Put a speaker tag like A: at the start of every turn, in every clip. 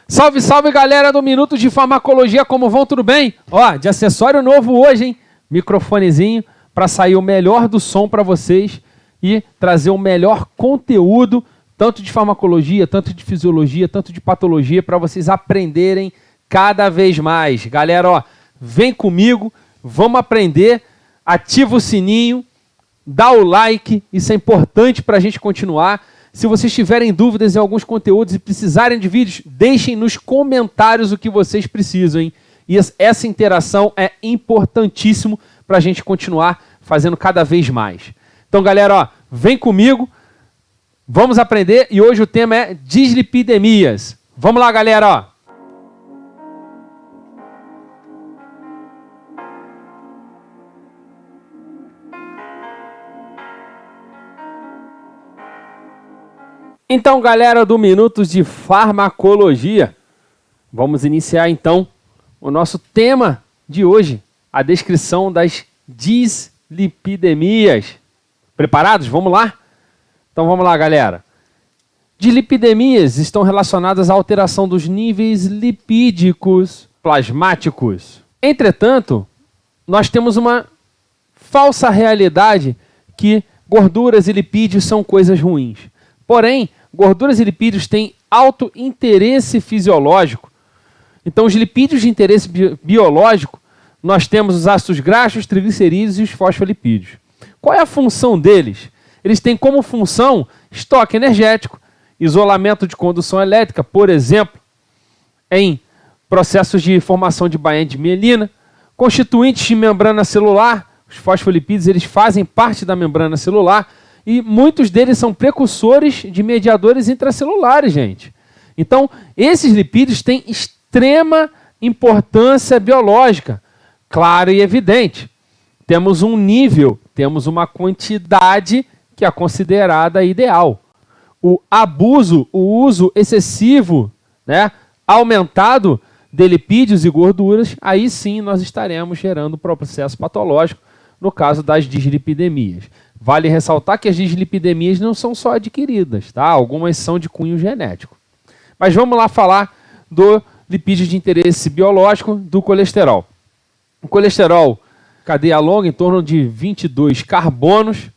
A: Salve, salve, galera do Minuto de Farmacologia, como vão? Tudo bem? Ó, de acessório novo hoje, hein? Microfonezinho para sair o melhor do som para vocês e trazer o melhor conteúdo, tanto de farmacologia, tanto de fisiologia, tanto de patologia, para vocês aprenderem cada vez mais. Galera, ó, vem comigo, vamos aprender, ativa o sininho, dá o like, isso é importante para a gente continuar. Se vocês tiverem dúvidas em alguns conteúdos e precisarem de vídeos, deixem nos comentários o que vocês precisam, hein? E essa interação é importantíssimo para a gente continuar fazendo cada vez mais. Então, galera, ó, vem comigo, vamos aprender e hoje o tema é dislipidemias. Vamos lá, galera, ó. Então, galera do Minutos de Farmacologia, vamos iniciar então o nosso tema de hoje, a descrição das dislipidemias. Preparados? Vamos lá? Então vamos lá, galera. Dislipidemias estão relacionadas à alteração dos níveis lipídicos plasmáticos. Entretanto, nós temos uma falsa realidade que gorduras e lipídios são coisas ruins. Porém, gorduras e lipídios têm alto interesse fisiológico. Então, os lipídios de interesse biológico, nós temos os ácidos graxos, triglicerídeos e os fosfolipídios. Qual é a função deles? Eles têm como função estoque energético, isolamento de condução elétrica, por exemplo, em processos de formação de bainha de mielina, constituintes de membrana celular. Os fosfolipídios eles fazem parte da membrana celular, e muitos deles são precursores de mediadores intracelulares, gente. Então, esses lipídios têm extrema importância biológica, clara e evidente. Temos um nível, temos uma quantidade que é considerada ideal. O abuso, o uso excessivo, né, aumentado de lipídios e gorduras, aí sim nós estaremos gerando processo patológico, no caso das dislipidemias. Vale ressaltar que as dislipidemias não são só adquiridas, tá? Algumas são de cunho genético. Mas vamos lá falar do lipídio de interesse biológico, do colesterol. O colesterol, cadeia longa, em torno de 22 carbonos.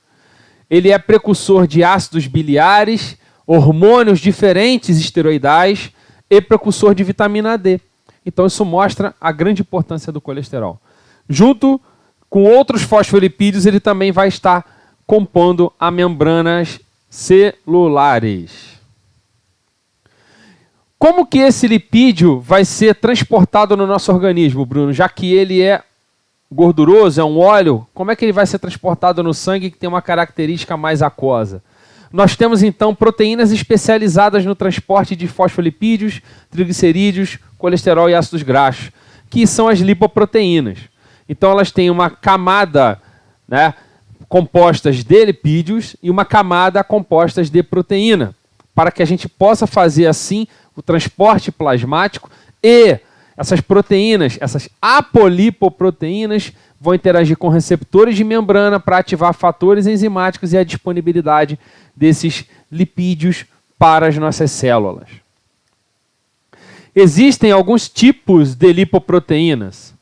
A: Ele é precursor de ácidos biliares, hormônios diferentes esteroidais e precursor de vitamina D. Então isso mostra a grande importância do colesterol. Junto com outros fosfolipídios, ele também vai estar compondo as membranas celulares. Como que esse lipídio vai ser transportado no nosso organismo, Bruno? Já que ele é gorduroso, é um óleo, como é que ele vai ser transportado no sangue que tem uma característica mais aquosa? Nós temos então proteínas especializadas no transporte de fosfolipídios, triglicerídeos, colesterol e ácidos graxos, que são as lipoproteínas. Então elas têm uma camada, né, compostas de lipídios e uma camada compostas de proteína, para que a gente possa fazer assim o transporte plasmático e essas proteínas, essas apolipoproteínas, vão interagir com receptores de membrana para ativar fatores enzimáticos e a disponibilidade desses lipídios para as nossas células. Existem alguns tipos de lipoproteínas.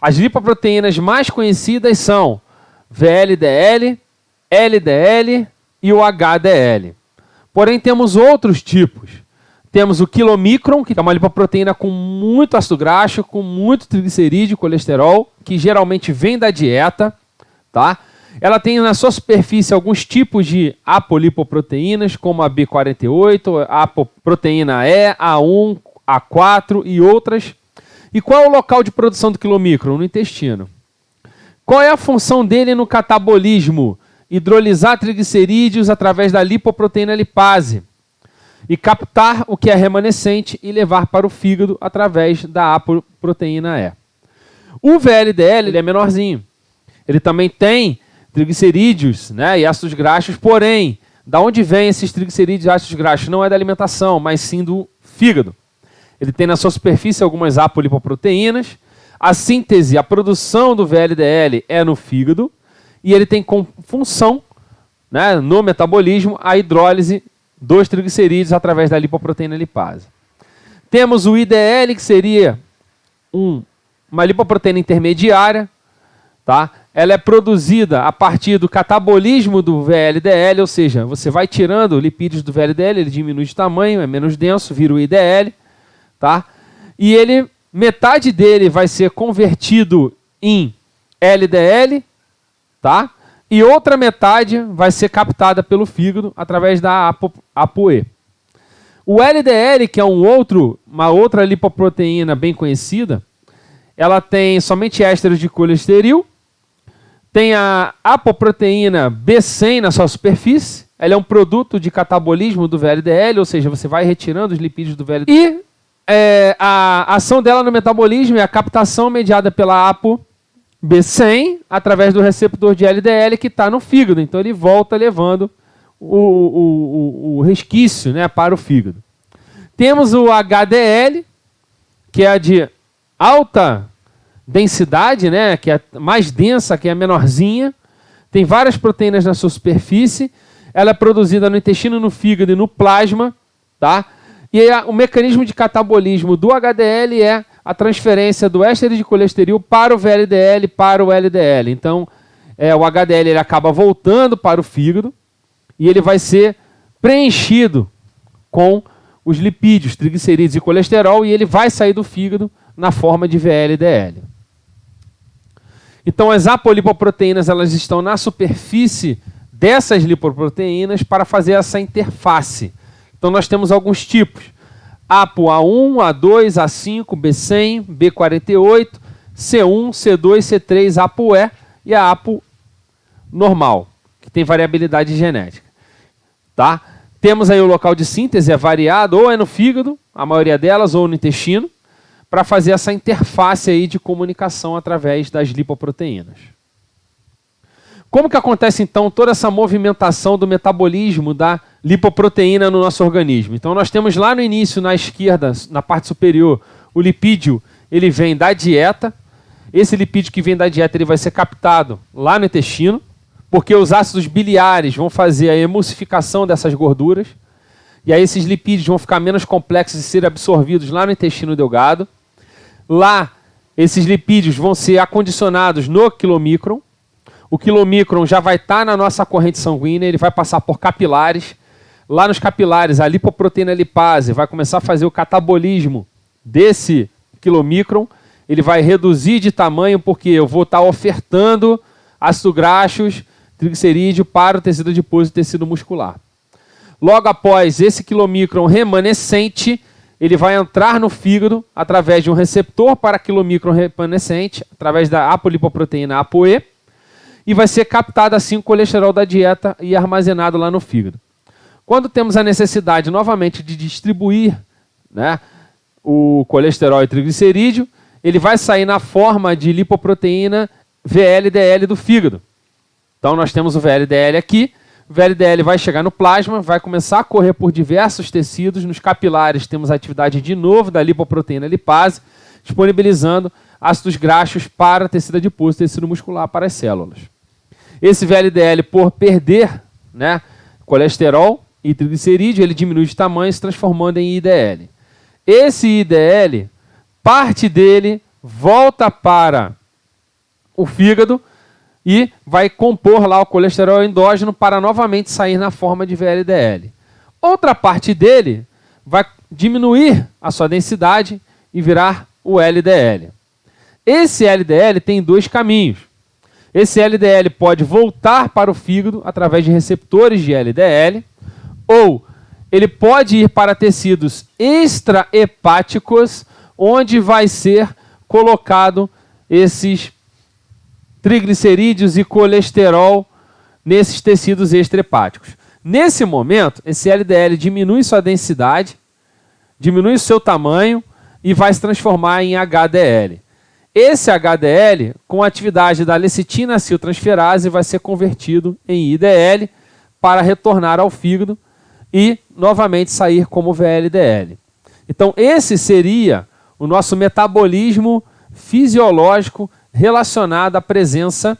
A: As lipoproteínas mais conhecidas são VLDL, LDL e o HDL. Porém, temos outros tipos. Temos o quilomicron, que é uma lipoproteína com muito ácido graxo, com muito triglicerídeo e colesterol, que geralmente vem da dieta, tá? Ela tem na sua superfície alguns tipos de apolipoproteínas, como a B48, a apoproteína E, A1, A4 e outras. E qual é o local de produção do quilomicron? No intestino. Qual é a função dele no catabolismo? Hidrolisar triglicerídeos através da lipoproteína lipase e captar o que é remanescente e levar para o fígado através da apoproteína E. O VLDL ele é menorzinho. Ele também tem triglicerídeos, né, e ácidos graxos, porém, da onde vêm esses triglicerídeos e ácidos graxos? Não é da alimentação, mas sim do fígado. Ele tem na sua superfície algumas apolipoproteínas. A síntese, a produção do VLDL é no fígado e ele tem como função, né, no metabolismo, a hidrólise dos triglicerídeos através da lipoproteína lipase. Temos o IDL, que seria uma lipoproteína intermediária, tá? Ela é produzida a partir do catabolismo do VLDL, ou seja, você vai tirando lipídios do VLDL, ele diminui de tamanho, é menos denso, vira o IDL, tá? E metade dele vai ser convertido em LDL, tá? E outra metade vai ser captada pelo fígado através da ApoE. O LDL, que é uma outra lipoproteína bem conhecida, ela tem somente ésteres de colesterol, tem a apoproteína B100 na sua superfície, ela é um produto de catabolismo do VLDL, ou seja, você vai retirando os lipídios do VLDL. E a ação dela no metabolismo é a captação mediada pela ApoB100 através do receptor de LDL que está no fígado. Então ele volta levando o resquício, né, para o fígado. Temos o HDL, que é a de alta densidade, né, que é mais densa, que é menorzinha. Tem várias proteínas na sua superfície. Ela é produzida no intestino, no fígado e no plasma, tá? E o mecanismo de catabolismo do HDL é a transferência do éster de colesterol para o VLDL, para o LDL. Então, o HDL ele acaba voltando para o fígado e ele vai ser preenchido com os lipídios, triglicerídeos e colesterol, e ele vai sair do fígado na forma de VLDL. Então, as apolipoproteínas elas estão na superfície dessas lipoproteínas para fazer essa interface. Então, nós temos alguns tipos: ApoA1, A2, A5, B100, B48, C1, C2, C3, ApoE e a Apo normal, que tem variabilidade genética. Tá? Temos aí o local de síntese, é variado, ou é no fígado, a maioria delas, ou no intestino, para fazer essa interface aí de comunicação através das lipoproteínas. Como que acontece, então, toda essa movimentação do metabolismo da lipoproteína no nosso organismo? Então, nós temos lá no início, na esquerda, na parte superior, o lipídio, ele vem da dieta. Esse lipídio que vem da dieta, ele vai ser captado lá no intestino, porque os ácidos biliares vão fazer a emulsificação dessas gorduras, e aí esses lipídios vão ficar menos complexos e ser absorvidos lá no intestino delgado. Lá, esses lipídios vão ser acondicionados no quilomicron. O quilomicron já vai estar na nossa corrente sanguínea, ele vai passar por capilares. Lá nos capilares, a lipoproteína lipase vai começar a fazer o catabolismo desse quilomicron. Ele vai reduzir de tamanho porque eu vou estar ofertando ácidos graxos, triglicerídeo para o tecido adiposo e tecido muscular. Logo após esse quilomicron remanescente, ele vai entrar no fígado através de um receptor para quilomicron remanescente, através da apolipoproteína ApoE, e vai ser captado assim o colesterol da dieta e armazenado lá no fígado. Quando temos a necessidade novamente de distribuir, né, o colesterol e triglicerídeo, ele vai sair na forma de lipoproteína VLDL do fígado. Então nós temos o VLDL aqui, o VLDL vai chegar no plasma, vai começar a correr por diversos tecidos, nos capilares temos a atividade de novo da lipoproteína lipase, disponibilizando ácidos graxos para tecido adiposo, tecido muscular para as células. Esse VLDL, por perder, né, colesterol e triglicerídeo, ele diminui de tamanho, se transformando em IDL. Esse IDL, parte dele volta para o fígado e vai compor lá o colesterol endógeno para novamente sair na forma de VLDL. Outra parte dele vai diminuir a sua densidade e virar o LDL. Esse LDL tem dois caminhos. Esse LDL pode voltar para o fígado através de receptores de LDL, ou ele pode ir para tecidos extrahepáticos, onde vai ser colocado esses triglicerídeos e colesterol nesses tecidos extrahepáticos. Nesse momento, esse LDL diminui sua densidade, diminui o seu tamanho e vai se transformar em HDL. Esse HDL, com a atividade da lecitina-aciltransferase, vai ser convertido em IDL para retornar ao fígado e novamente sair como VLDL. Então esse seria o nosso metabolismo fisiológico relacionado à presença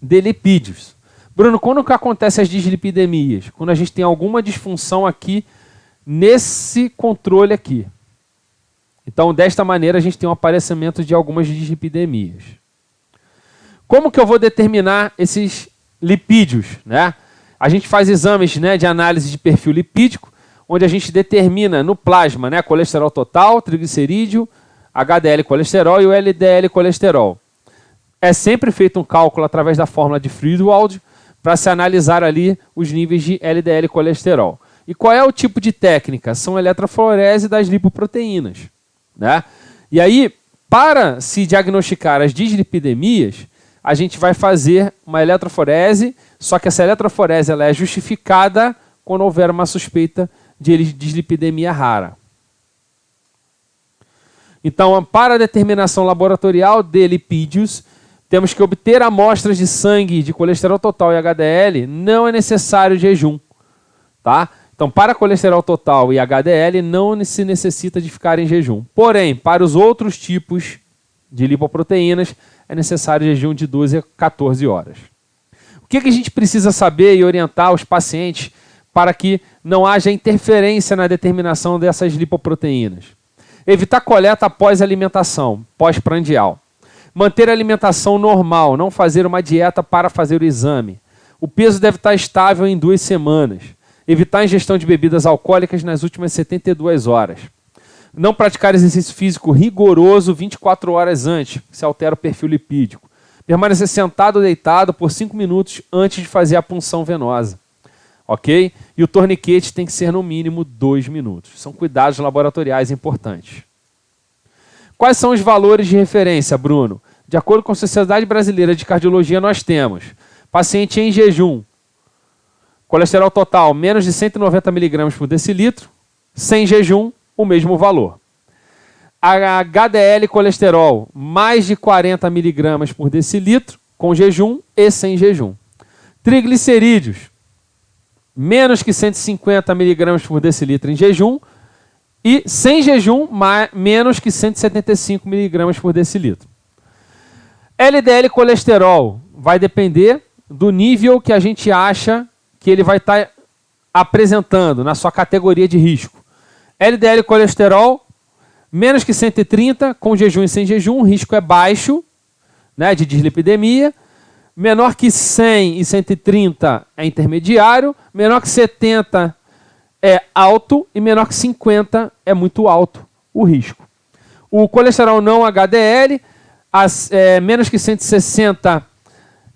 A: de lipídios. Bruno, quando que acontece as dislipidemias? Quando a gente tem alguma disfunção aqui nesse controle aqui. Então, desta maneira, a gente tem um aparecimento de algumas dislipidemias. Como que eu vou determinar esses lipídios, né? A gente faz exames, né, de análise de perfil lipídico, onde a gente determina no plasma, né, colesterol total, triglicerídeo, HDL colesterol e o LDL colesterol. É sempre feito um cálculo através da fórmula de Friedewald para se analisar ali os níveis de LDL colesterol. E qual é o tipo de técnica? São eletroforese das lipoproteínas, né? E aí, para se diagnosticar as dislipidemias, a gente vai fazer uma eletroforese, só que essa eletroforese ela é justificada quando houver uma suspeita de dislipidemia rara. Então, para a determinação laboratorial de lipídios, temos que obter amostras de sangue de colesterol total e HDL, não é necessário jejum, tá? Então, para colesterol total e HDL, não se necessita de ficar em jejum. Porém, para os outros tipos de lipoproteínas, é necessário jejum de 12 a 14 horas. O que a gente precisa saber e orientar os pacientes para que não haja interferência na determinação dessas lipoproteínas? Evitar coleta após alimentação, pós-prandial. Manter a alimentação normal, não fazer uma dieta para fazer o exame. O peso deve estar estável em 2 semanas. Evitar a ingestão de bebidas alcoólicas nas últimas 72 horas. Não praticar exercício físico rigoroso 24 horas antes, se altera o perfil lipídico. Permanecer sentado ou deitado por 5 minutos antes de fazer a punção venosa. Ok? E o torniquete tem que ser no mínimo 2 minutos. São cuidados laboratoriais importantes. Quais são os valores de referência, Bruno? De acordo com a Sociedade Brasileira de Cardiologia, nós temos paciente em jejum, colesterol total menos de 190 mg por decilitro, sem jejum, o mesmo valor. HDL colesterol mais de 40 mg por decilitro, com jejum e sem jejum. Triglicerídeos, menos que 150 mg por decilitro em jejum, e sem jejum, menos que 175 mg por decilitro. LDL colesterol vai depender do nível que a gente acha que ele vai estar apresentando na sua categoria de risco. LDL colesterol, menos que 130, com jejum e sem jejum, o risco é baixo, né, de dislipidemia. Menor que 100 e 130 é intermediário, menor que 70 é alto e menor que 50 é muito alto o risco. O colesterol não HDL, menos que 160,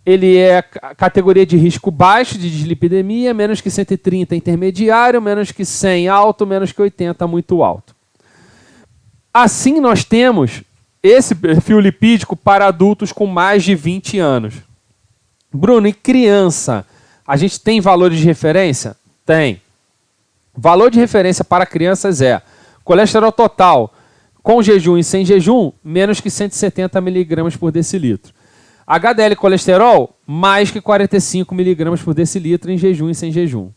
A: ele é categoria de risco baixo de dislipidemia, menos que 130 intermediário, menos que 100 alto, menos que 80 muito alto. Assim nós temos esse perfil lipídico para adultos com mais de 20 anos. Bruno, e criança, a gente tem valores de referência? Tem. Valor de referência para crianças é colesterol total com jejum e sem jejum, menos que 170 mg por decilitro. HDL colesterol, mais que 45 mg por decilitro em jejum e sem jejum.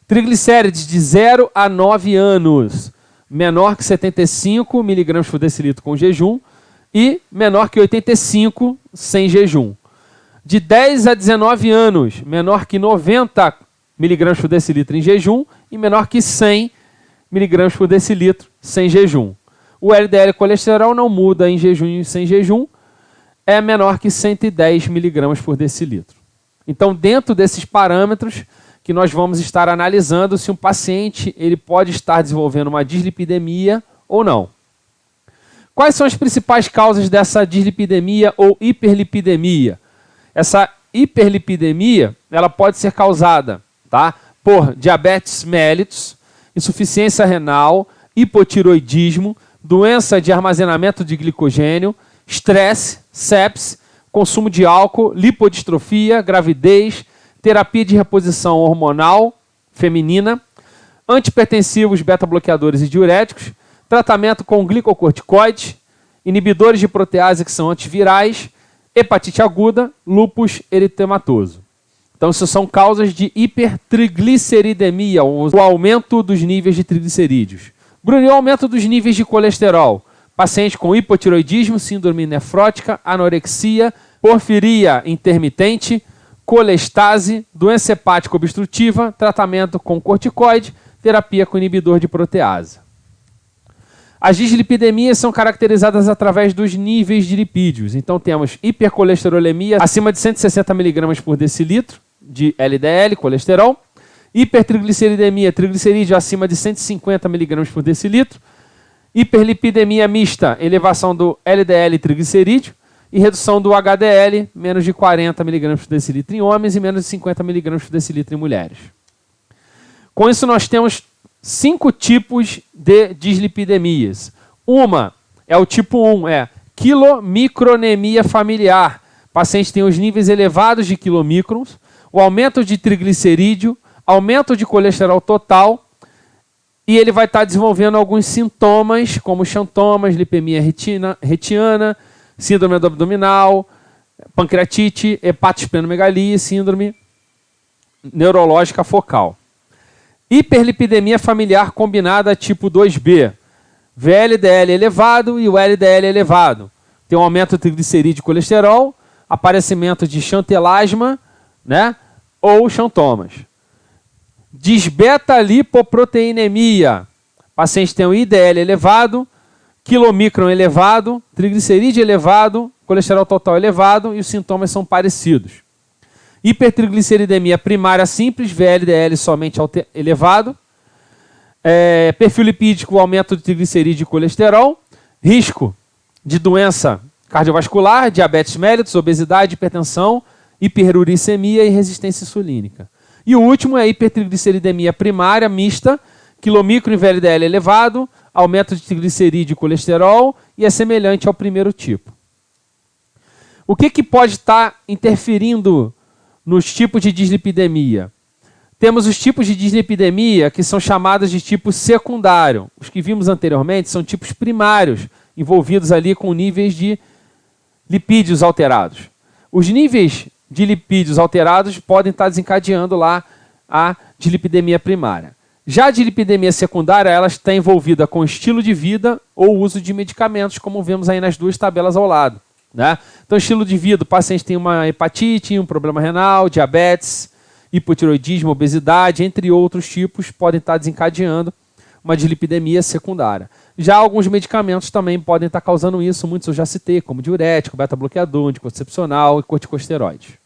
A: Triglicérides de 0 a 9 anos, menor que 75 mg por decilitro com jejum e menor que 85 sem jejum. De 10 a 19 anos, menor que 90 mg por decilitro em jejum e menor que 100 mg por decilitro sem jejum. O LDL colesterol não muda em jejum e sem jejum, é menor que 110 mg por decilitro. Então, dentro desses parâmetros que nós vamos estar analisando se um paciente ele pode estar desenvolvendo uma dislipidemia ou não. Quais são as principais causas dessa dislipidemia ou hiperlipidemia? Essa hiperlipidemia ela pode ser causada, tá, por diabetes mellitus, insuficiência renal, hipotiroidismo, doença de armazenamento de glicogênio, estresse, sepse, consumo de álcool, lipodistrofia, gravidez, terapia de reposição hormonal feminina, antipertensivos, beta-bloqueadores e diuréticos, tratamento com glicocorticoides, inibidores de protease que são antivirais, hepatite aguda, lúpus eritematoso. Então, isso são causas de hipertrigliceridemia, o aumento dos níveis de triglicerídeos. Bruno, o aumento dos níveis de colesterol. Paciente com hipotiroidismo, síndrome nefrótica, anorexia, porfiria intermitente, colestase, doença hepática obstrutiva, tratamento com corticoide, terapia com inibidor de protease. As dislipidemias são caracterizadas através dos níveis de lipídios. Então temos hipercolesterolemia acima de 160 mg por decilitro de LDL, colesterol. Hipertrigliceridemia, triglicerídeo acima de 150 mg por decilitro. Hiperlipidemia mista, elevação do LDL e triglicerídeo. E redução do HDL, menos de 40 mg por decilitro em homens e menos de 50 mg por decilitro em mulheres. Com isso nós temos 5 tipos de dislipidemias. Uma é o tipo 1, é quilomicronemia familiar. O paciente tem os níveis elevados de quilomicrons, o aumento de triglicerídeo, aumento de colesterol total, e ele vai estar desenvolvendo alguns sintomas, como xantomas, lipemia retiana, síndrome do abdominal, pancreatite, hepatosplenomegalia e síndrome neurológica focal. Hiperlipidemia familiar combinada tipo 2B. VLDL elevado e o LDL elevado. Tem um aumento de triglicerídeo e colesterol, aparecimento de xantelasma, né, ou xantomas. Disbeta-lipoproteinemia. O paciente tem um IDL elevado, quilomicron elevado, triglicerídeo elevado, colesterol total elevado e os sintomas são parecidos. Hipertrigliceridemia primária simples, VLDL somente elevado. Perfil lipídico, aumento de triglicerídeo e colesterol. Risco de doença cardiovascular, diabetes mellitus, obesidade, hipertensão, hiperuricemia e resistência insulínica. E o último é a hipertrigliceridemia primária mista, quilomicron e VLDL elevado, aumento de triglicerídeo e colesterol e é semelhante ao primeiro tipo. O que pode estar interferindo nos tipos de dislipidemia? Temos os tipos de dislipidemia que são chamados de tipo secundário. Os que vimos anteriormente são tipos primários, envolvidos ali com níveis de lipídios alterados. Os níveis de lipídios alterados podem estar desencadeando lá a dislipidemia primária. Já a dislipidemia secundária, ela está envolvida com estilo de vida ou uso de medicamentos, como vemos aí nas duas tabelas ao lado, né? Então, estilo de vida, o paciente tem uma hepatite, um problema renal, diabetes, hipotiroidismo, obesidade, entre outros tipos, podem estar desencadeando uma dislipidemia secundária. Já alguns medicamentos também podem estar causando isso, muitos eu já citei, como diurético, beta-bloqueador, anticoncepcional e corticosteroides.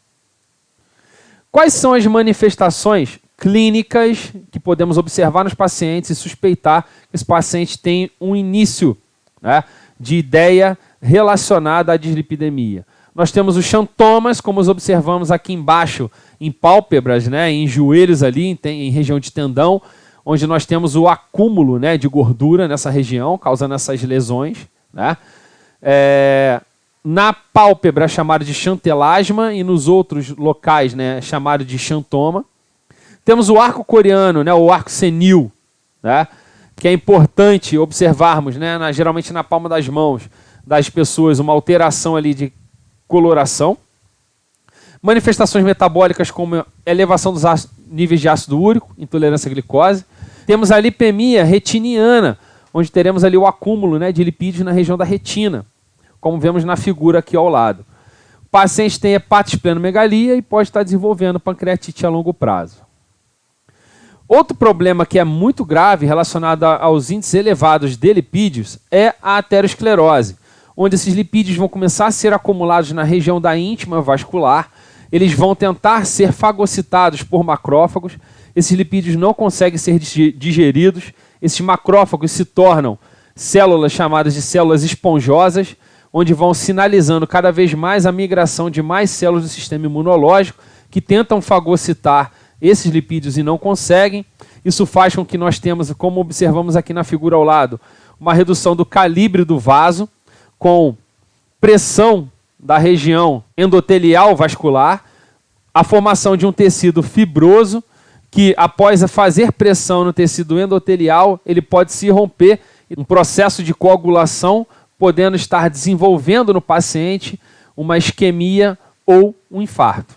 A: Quais são as manifestações clínicas que podemos observar nos pacientes e suspeitar que esse paciente tem um início, né, de ideia relacionada à dislipidemia? Nós temos os xantomas, como os observamos aqui embaixo, em pálpebras, né, em joelhos ali, em região de tendão, onde nós temos o acúmulo, né, de gordura nessa região, causando essas lesões, né? Na pálpebra chamado de xantelasma e nos outros locais, né, chamado de xantoma. Temos o arco coriano, né, o arco senil, né, que é importante observarmos, né, geralmente na palma das mãos das pessoas, uma alteração ali de coloração. Manifestações metabólicas como elevação dos níveis de ácido úrico, intolerância à glicose. Temos a lipemia retiniana, onde teremos ali o acúmulo, né, de lipídios na região da retina, como vemos na figura aqui ao lado. O paciente tem hepatosplenomegalia e pode estar desenvolvendo pancreatite a longo prazo. Outro problema que é muito grave relacionado aos índices elevados de lipídios é a aterosclerose, onde esses lipídios vão começar a ser acumulados na região da íntima vascular, eles vão tentar ser fagocitados por macrófagos, esses lipídios não conseguem ser digeridos, esses macrófagos se tornam células chamadas de células esponjosas, onde vão sinalizando cada vez mais a migração de mais células do sistema imunológico que tentam fagocitar esses lipídios e não conseguem. Isso faz com que nós temos, como observamos aqui na figura ao lado, uma redução do calibre do vaso, com pressão da região endotelial vascular, a formação de um tecido fibroso, que após fazer pressão no tecido endotelial, ele pode se romper, um processo de coagulação, podendo estar desenvolvendo no paciente uma isquemia ou um infarto.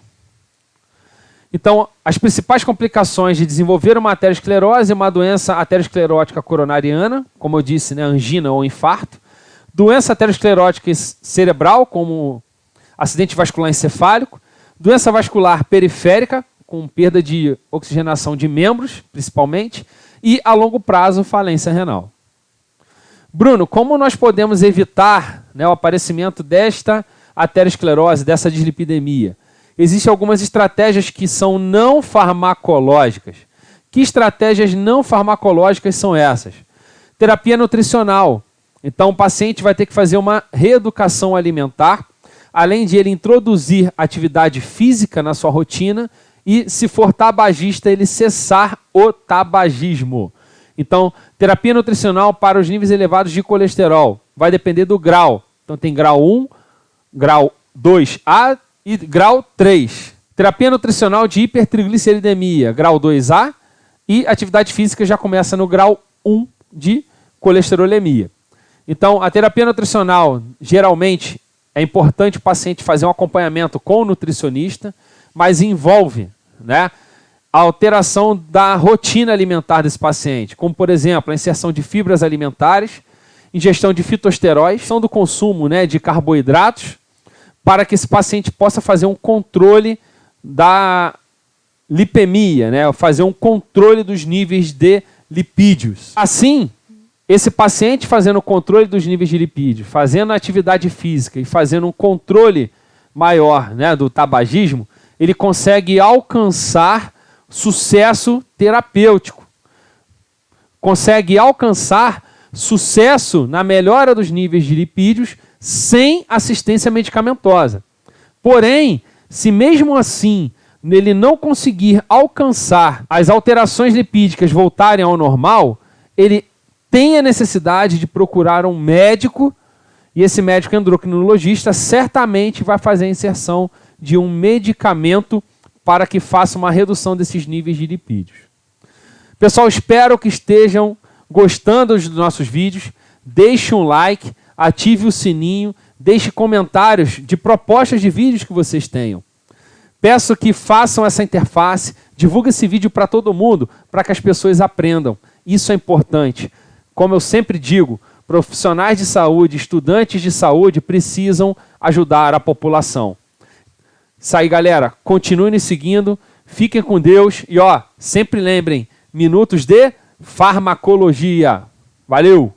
A: Então, as principais complicações de desenvolver uma aterosclerose é uma doença aterosclerótica coronariana, como eu disse, né, angina ou infarto, doença aterosclerótica cerebral, como acidente vascular encefálico, doença vascular periférica, com perda de oxigenação de membros, principalmente, e, a longo prazo, falência renal. Bruno, como nós podemos evitar, né, o aparecimento desta aterosclerose, dessa dislipidemia? Existem algumas estratégias que são não farmacológicas. Que estratégias não farmacológicas são essas? Terapia nutricional. Então o paciente vai ter que fazer uma reeducação alimentar, além de ele introduzir atividade física na sua rotina e, se for tabagista, ele cessar o tabagismo. Então, terapia nutricional para os níveis elevados de colesterol. Vai depender do grau. Então tem grau 1, grau 2A e grau 3. Terapia nutricional de hipertrigliceridemia, grau 2A, e atividade física já começa no grau 1 de colesterolemia. Então, a terapia nutricional, geralmente, é importante o paciente fazer um acompanhamento com o nutricionista, mas envolve, né, a alteração da rotina alimentar desse paciente, como, por exemplo, a inserção de fibras alimentares, ingestão de fitosteróis, inserção do consumo, né, de carboidratos, para que esse paciente possa fazer um controle da lipemia, né, fazer um controle dos níveis de lipídios. Assim, esse paciente fazendo o controle dos níveis de lipídios, fazendo atividade física e fazendo um controle maior, né, do tabagismo, ele consegue alcançar sucesso terapêutico. Consegue alcançar sucesso na melhora dos níveis de lipídios sem assistência medicamentosa. Porém, se mesmo assim ele não conseguir alcançar as alterações lipídicas voltarem ao normal, ele tem a necessidade de procurar um médico, e esse médico endocrinologista certamente vai fazer a inserção de um medicamento para que faça uma redução desses níveis de lipídios. Pessoal, espero que estejam gostando dos nossos vídeos. Deixe um like, ative o sininho, deixe comentários de propostas de vídeos que vocês tenham. Peço que façam essa interface, divulguem esse vídeo para todo mundo, para que as pessoas aprendam. Isso é importante. Como eu sempre digo, profissionais de saúde, estudantes de saúde precisam ajudar a população. Isso aí, galera. Continuem nos seguindo, fiquem com Deus e, sempre lembrem, minutos de farmacologia. Valeu!